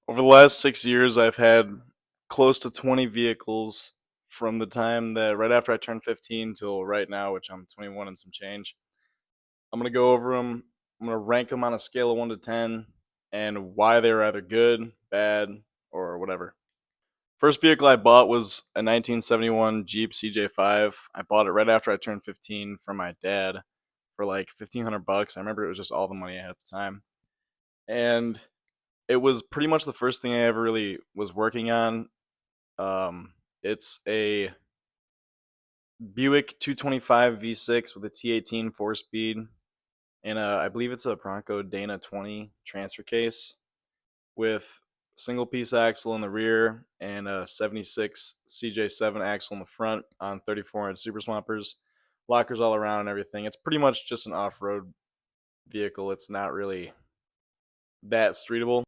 Over the last 6 years, I've had close to 20 vehicles from the time that right after I turned 15 till right now, which I'm 21 and some change. I'm going to go over them. I'm going to rank them on a scale of 1 to 10 and why they were either good, bad, or whatever. First vehicle I bought was a 1971 Jeep CJ5. I bought it right after I turned 15 from my dad for like 1500 bucks. I remember it was just all the money I had at the time. And it was pretty much the first thing I ever really was working on. It's a Buick 225 V6 with a T18 4-speed and I believe it's a Bronco Dana 20 transfer case with single piece axle in the rear and a 76 CJ7 axle in the front on 34-inch Super Swampers, lockers all around and everything. It's pretty much just an off-road vehicle. It's not really that streetable.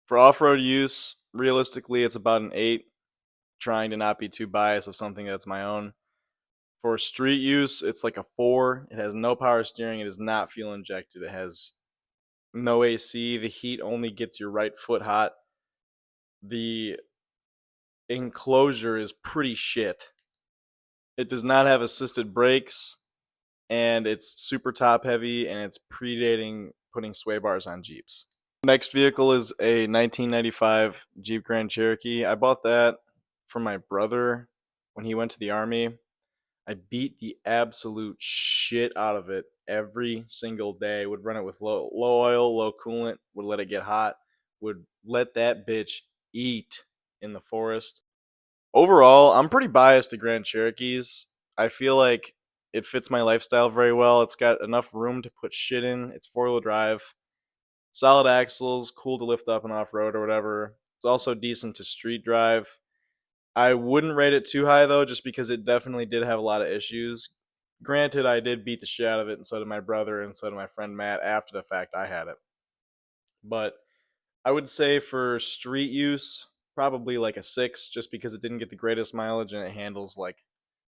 For off-road use, realistically, it's about an 8, trying to not be too biased of something that's my own. For street use, it's like a 4. It has no power steering. It is not fuel injected. It has no AC. The heat only gets your right foot hot. The enclosure is pretty shit. It does not have assisted brakes, and it's super top heavy, and it's predating putting sway bars on Jeeps. Next vehicle is a 1995 Jeep Grand Cherokee. I bought that from my brother when he went to the army. I beat the absolute shit out of it every single day. Would run it with low oil, low coolant, would let it get hot, would let that bitch eat in the forest. Overall, I'm pretty biased to Grand Cherokees. I feel like it fits my lifestyle very well. It's got enough room to put shit in. It's four-wheel drive, solid axles, cool to lift up and off road or whatever. It's also decent to street drive. I wouldn't rate it too high though, just because it definitely did have a lot of issues. Granted, I did beat the shit out of it, and so did my brother, and so did my friend Matt after the fact I had it. But I would say for street use, probably like a 6, just because it didn't get the greatest mileage and it handles like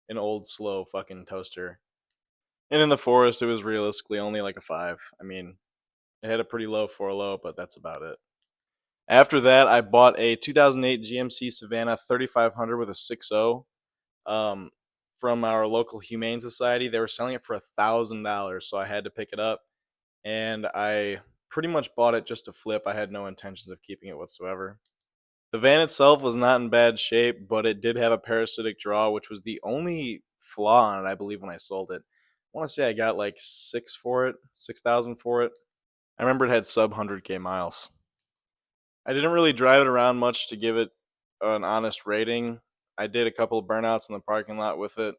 an old, slow fucking toaster. And in the forest, it was realistically only like a 5. I mean, it had a pretty low 4 low, but that's about it. After that, I bought a 2008 GMC Savannah 3500 with a 6.0 um, from our local Humane Society. They were selling it for $1,000, so I had to pick it up. And I pretty much bought it just to flip. I had no intentions of keeping it whatsoever. The van itself was not in bad shape, but it did have a parasitic draw, which was the only flaw on it, I believe, when I sold it. I want to say I got like 6,000 for it. I remember it had sub 100K miles. I didn't really drive it around much to give it an honest rating. I did a couple of burnouts in the parking lot with it,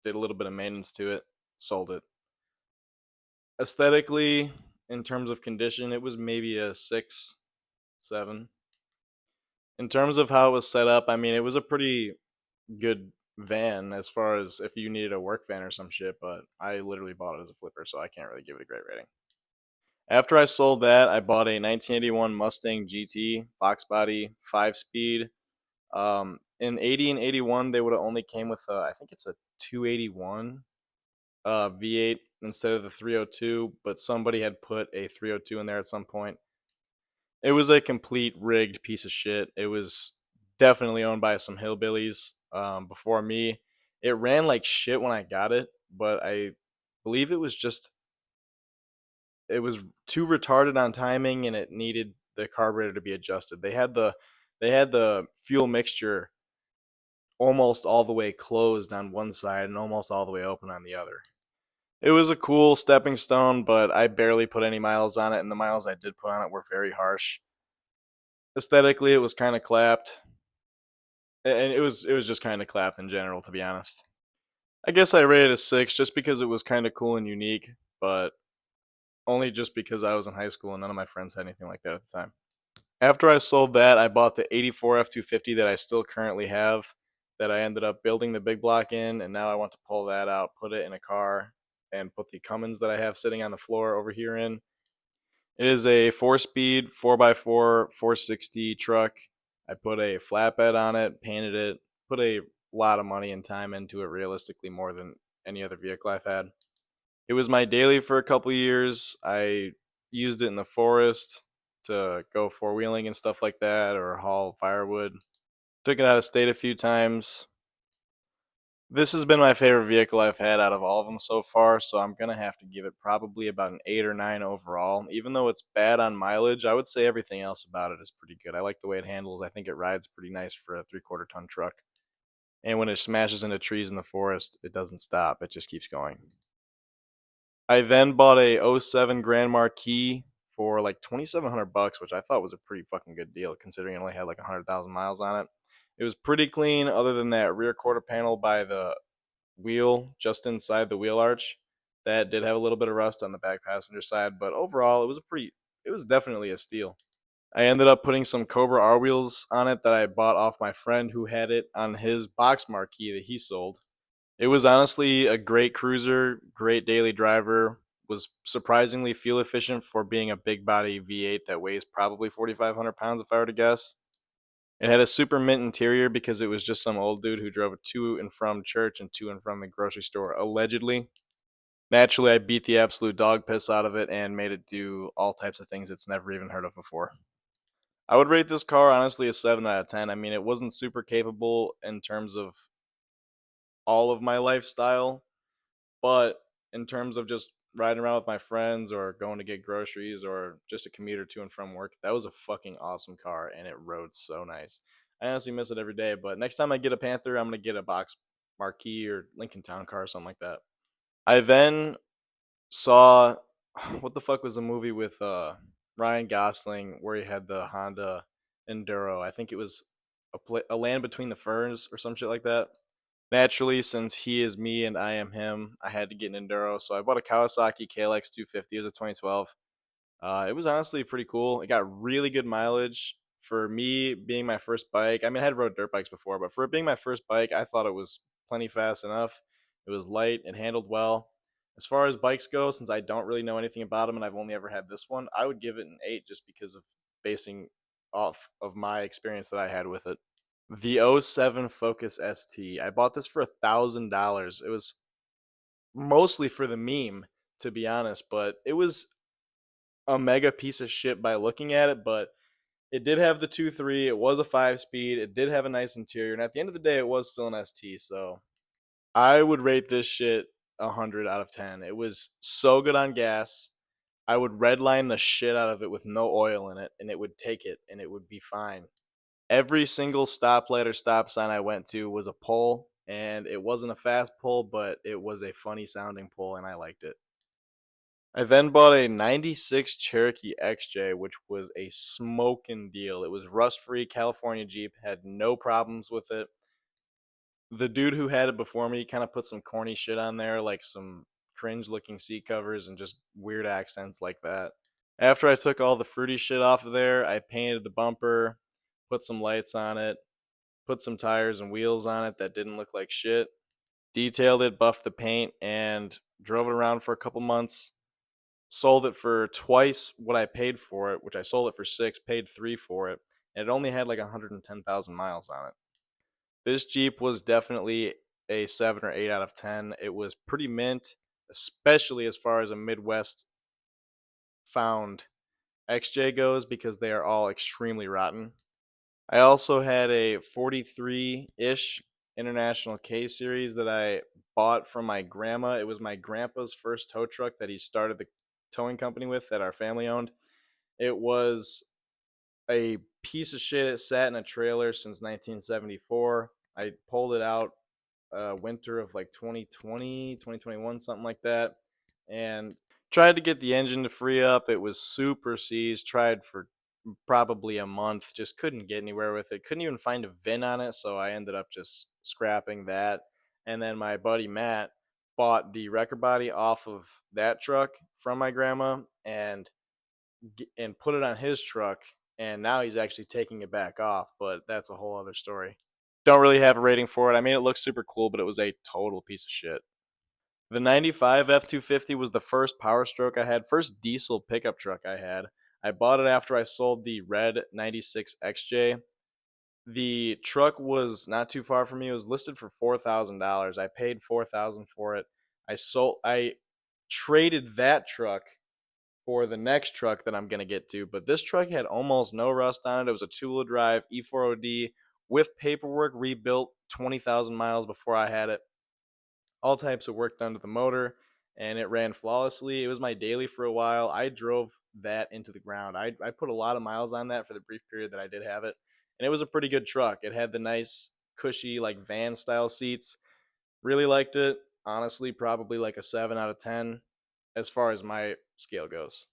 did a little bit of maintenance to it, sold it. Aesthetically, in terms of condition, it was maybe a 6, 7. In terms of how it was set up, I mean, it was a pretty good van as far as if you needed a work van or some shit, but I literally bought it as a flipper, so I can't really give it a great rating. After I sold that, I bought a 1981 Mustang GT Fox body 5 speed. In 80 and 81, they would have only came with I think it's a 281 V8 instead of the 302, but somebody had put a 302 in there at some point. It was a complete rigged piece of shit. It was definitely owned by some hillbillies before me. It ran like shit when I got it, but I believe it was too retarded on timing and it needed the carburetor to be adjusted. They had the fuel mixture almost all the way closed on one side and almost all the way open on the other. It was a cool stepping stone, but I barely put any miles on it, and the miles I did put on it were very harsh. Aesthetically, it was kind of clapped, and it was just kind of clapped in general, to be honest. I guess I rated it a 6 just because it was kind of cool and unique, but only just because I was in high school and none of my friends had anything like that at the time. After I sold that, I bought the 84 F250 that I still currently have, that I ended up building the big block in, and now I want to pull that out, put it in a car, and put the Cummins that I have sitting on the floor over here in. It is a 4-speed 4x4 460 truck. I put a flatbed on it, painted it, put a lot of money and time into it, realistically more than any other vehicle I've had. It was my daily for a couple years. I used it in the forest to go four wheeling and stuff like that or haul firewood. Took it out of state a few times. This has been my favorite vehicle I've had out of all of them so far, so I'm gonna have to give it probably about an 8 or 9 overall. Even though it's bad on mileage, I would say everything else about it is pretty good. I like the way it handles. I think it rides pretty nice for a 3/4 ton truck. And when it smashes into trees in the forest, it doesn't stop. It just keeps going. I then bought a '07 Grand Marquis for like 2,700 bucks, which I thought was a pretty fucking good deal considering it only had like 100,000 miles on it. It was pretty clean, other than that rear quarter panel by the wheel just inside the wheel arch. That did have a little bit of rust on the back passenger side, but overall it was definitely a steal. I ended up putting some Cobra R wheels on it that I bought off my friend who had it on his box marquee that he sold. It was honestly a great cruiser, great daily driver, was surprisingly fuel efficient for being a big body V8 that weighs probably 4,500 pounds if I were to guess. It had a super mint interior because it was just some old dude who drove it to and from church and to and from the grocery store, allegedly. Naturally, I beat the absolute dog piss out of it and made it do all types of things it's never even heard of before. I would rate this car honestly a 7 out of 10. I mean, it wasn't super capable in terms of all of my lifestyle, but in terms of just riding around with my friends or going to get groceries or just a commuter to and from work, that was a fucking awesome car and it rode so nice. I honestly miss it every day, but next time I get a Panther, I'm going to get a box Marquee or Lincoln Town car or something like that. I then saw what the fuck was the movie with Ryan Gosling where he had the Honda Enduro? I think it was a Land Between the Ferns or some shit like that. Naturally, since he is me and I am him, I had to get an Enduro, so I bought a Kawasaki KLX 250. It was a 2012. It was honestly pretty cool. It got really good mileage for me being my first bike. I mean, I had rode dirt bikes before, but for it being my first bike, I thought it was plenty fast enough. It was light and handled well. As far as bikes go, since I don't really know anything about them and I've only ever had this one, I would give it an 8 just because of basing off of my experience that I had with it. The '07 Focus ST. I bought this for $1,000. It was mostly for the meme, to be honest, but it was a mega piece of shit by looking at it, but it did have the 2.3. It was a 5 speed. It did have a nice interior, and at the end of the day, it was still an ST. So I would rate this shit 100 out of 10. It was so good on gas. I would redline the shit out of it with no oil in it, and it would take it, and it would be fine. Every single stoplight or stop sign I went to was a pull, and it wasn't a fast pull, but it was a funny sounding pull, and I liked it. I then bought a '96 Cherokee XJ, which was a smoking deal. It was rust free California Jeep, had no problems with it. The dude who had it before me kind of put some corny shit on there, like some cringe looking seat covers and just weird accents like that. After I took all the fruity shit off of there, I painted the bumper, put some lights on it, put some tires and wheels on it that didn't look like shit, detailed it, buffed the paint, and drove it around for a couple months. Sold it for twice what I paid for it, which I sold it for 6, paid 3 for it, and it only had like 110,000 miles on it. This Jeep was definitely a 7 or 8 out of 10. It was pretty mint, especially as far as a Midwest found XJ goes, because they are all extremely rotten. I also had a 43-ish International K series that I bought from my grandma. It was my grandpa's first tow truck that he started the towing company with that our family owned. It was a piece of shit. It sat in a trailer since 1974. I pulled it out winter of like 2020, 2021, something like that, and tried to get the engine to free up. It was super seized. Tried for probably a month, just couldn't get anywhere with it. Couldn't even find a VIN on it, so I ended up just scrapping that. And then my buddy Matt bought the wrecker body off of that truck from my grandma and put it on his truck, and now he's actually taking it back off, but that's a whole other story. Don't really have a rating for it. I mean, it looks super cool, but it was a total piece of shit. The '95 F250 was the first Power Stroke I had, first diesel pickup truck I had. I bought it after I sold the red '96 XJ. The truck was not too far from me. It was listed for $4,000. I paid $4,000 for it. I traded that truck for the next truck that I'm going to get to. But this truck had almost no rust on it. It was a two-wheel drive E4OD with paperwork, rebuilt 20,000 miles before I had it. All types of work done to the motor, and it ran flawlessly. It was my daily for a while. I drove that into the ground. I put a lot of miles on that for the brief period that I did have it, and it was a pretty good truck. It had the nice, cushy, like van style seats. Really liked it. Honestly, probably like a 7 out of 10 as far as my scale goes.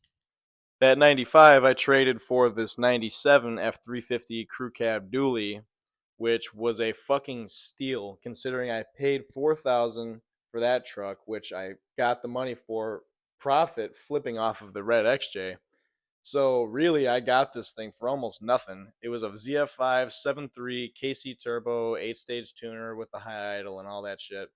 That 95 I traded for this 97 F350 Crew Cab Dually, which was a fucking steal considering I paid 4,000 for that truck, which I got the money for profit flipping off of the red XJ. So really, I got this thing for almost nothing. It was a ZF5 7.3 KC turbo 8-stage tuner with the high idle and all that shit.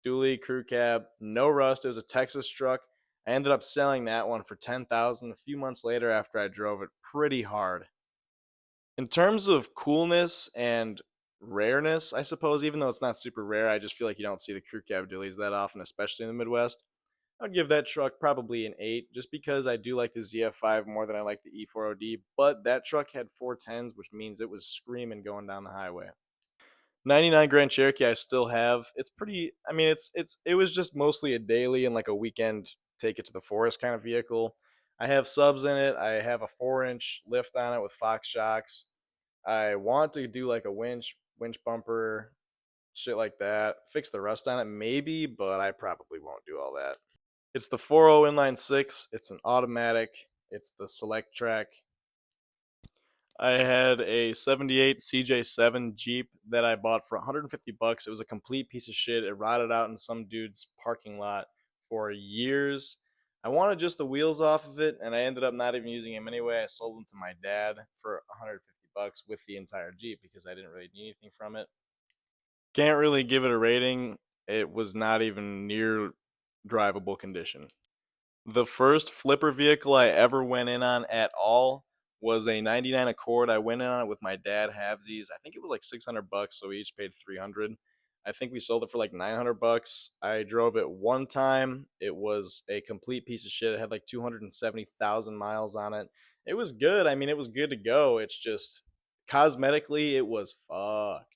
Dually crew cab, no rust. It was a Texas truck. I ended up selling that one for 10,000 a few months later after I drove it pretty hard. In terms of coolness and rareness, I suppose, even though it's not super rare, I just feel like you don't see the crew cab dualies that often, especially in the Midwest. I'd give that truck probably an 8, just because I do like the ZF5 more than I like the E4OD, but that truck had 410s, which means it was screaming going down the highway. 99 Grand Cherokee I still have. It's pretty, I mean, it was just mostly a daily and like a weekend take it to the forest kind of vehicle. I have subs in it. I have a 4-inch lift on it with Fox shocks. I want to do like a winch bumper, shit like that. Fix the rust on it maybe, but I probably won't do all that. It's the 4.0 inline 6. It's an automatic. It's the select track. I had a 78 CJ7 Jeep that I bought for 150 bucks. It was a complete piece of shit. It rotted out in some dude's parking lot for years. I wanted just the wheels off of it, and I ended up not even using them anyway. I sold them to my dad for 150 bucks with the entire Jeep because I didn't really need anything from it. Can't really give it a rating. It was not even near drivable condition. The first flipper vehicle I ever went in on at all was a 99 Accord. I went in on it with my dad halvesies. I think it was like 600 bucks, so we each paid 300. I think we sold it for like 900 bucks. I drove it one time. It was a complete piece of shit. It had like 270,000 miles on it. It was good. I mean, it was good to go. It's just cosmetically it was fucked.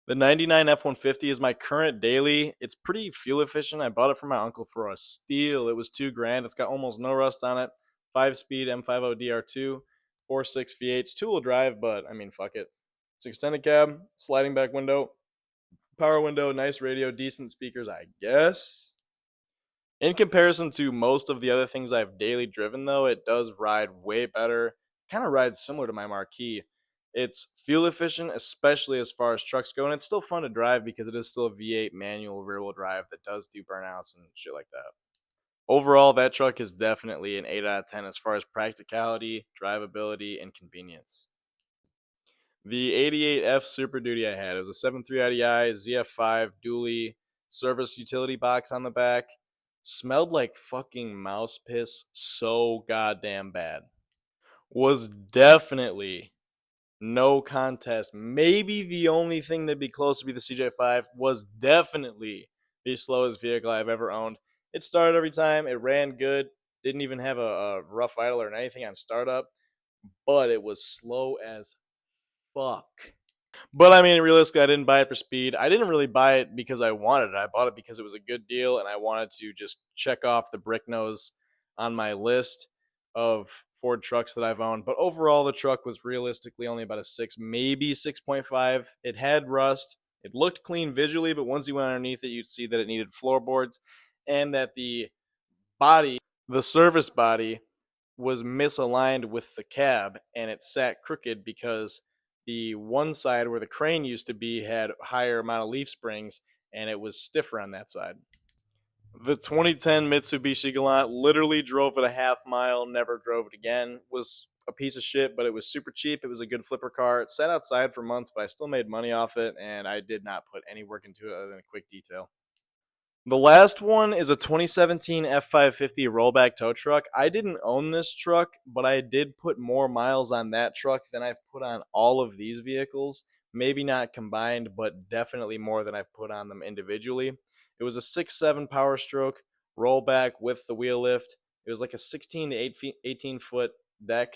The 99 F-150 is my current daily. It's pretty fuel efficient. I bought it from my uncle for a steal. It was 2 grand. It's got almost no rust on it. 5-speed M50 DR2, 4.6 V8s, two-wheel drive, but I mean, fuck it. It's extended cab, sliding back window, power window, nice radio, decent speakers, I guess. In comparison to most of the other things I've daily driven, though, it does ride way better. Kind of rides similar to my Marquis. It's fuel efficient, especially as far as trucks go, and it's still fun to drive because it is still a V8 manual rear wheel drive that does do burnouts and shit like that. Overall, that truck is definitely an 8 out of 10 as far as practicality, drivability, and convenience. The 88F Super Duty I had, it was a 7.3 IDI, ZF5 dually, service utility box on the back. Smelled like fucking mouse piss so goddamn bad. Was definitely no contest. Maybe the only thing that'd be close to be the CJ5. Was definitely the slowest vehicle I've ever owned. It started every time. It ran good. Didn't even have a rough idle or anything on startup, but it was slow as fuck. But I mean, realistically, I didn't buy it for speed. I didn't really buy it because I wanted it. I bought it because it was a good deal and I wanted to just check off the brick nose on my list of Ford trucks that I've owned. But overall, the truck was realistically only about a 6, maybe 6.5. It had rust. It looked clean visually, but once you went underneath it, you'd see that it needed floorboards and that the body, the service body, was misaligned with the cab and it sat crooked because the one side where the crane used to be had higher amount of leaf springs and it was stiffer on that side. The 2010 Mitsubishi Galant, literally drove it a half mile, never drove it again. Was a piece of shit, but it was super cheap. It was a good flipper car. It sat outside for months, but I still made money off it and I did not put any work into it other than a quick detail. The last one is a 2017 F550 rollback tow truck. I didn't own this truck, but I did put more miles on that truck than I've put on all of these vehicles. Maybe not combined, but definitely more than I've put on them individually. It was a 6.7 Power Stroke rollback with the wheel lift. It was like a 16 to 18-foot deck.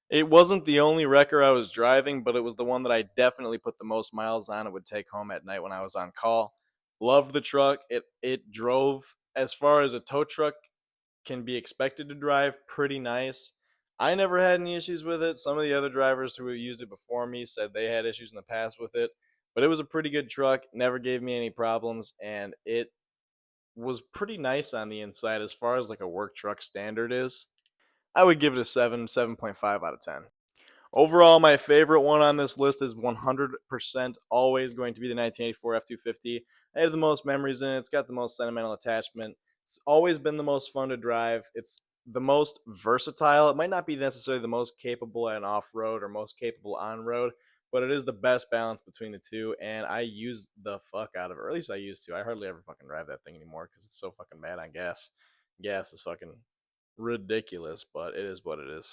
It wasn't the only wrecker I was driving, but it was the one that I definitely put the most miles on and would take home at night when I was on call. Loved the truck. It drove, as far as a tow truck can be expected to drive, pretty nice. I never had any issues with it. Some of the other drivers who used it before me said they had issues in the past with it, but it was a pretty good truck. Never gave me any problems, and it was pretty nice on the inside as far as like a work truck standard is. I would give it a 7, 7.5 out of 10. Overall, my favorite one on this list is 100% always going to be the 1984 F250. I have the most memories in it. It's got the most sentimental attachment. It's always been the most fun to drive. It's the most versatile. It might not be necessarily the most capable at an off road or most capable on road, but it is the best balance between the two. And I use the fuck out of it, or at least I used to. I hardly ever fucking drive that thing anymore because it's so fucking bad on gas. Gas is fucking ridiculous, but it is what it is.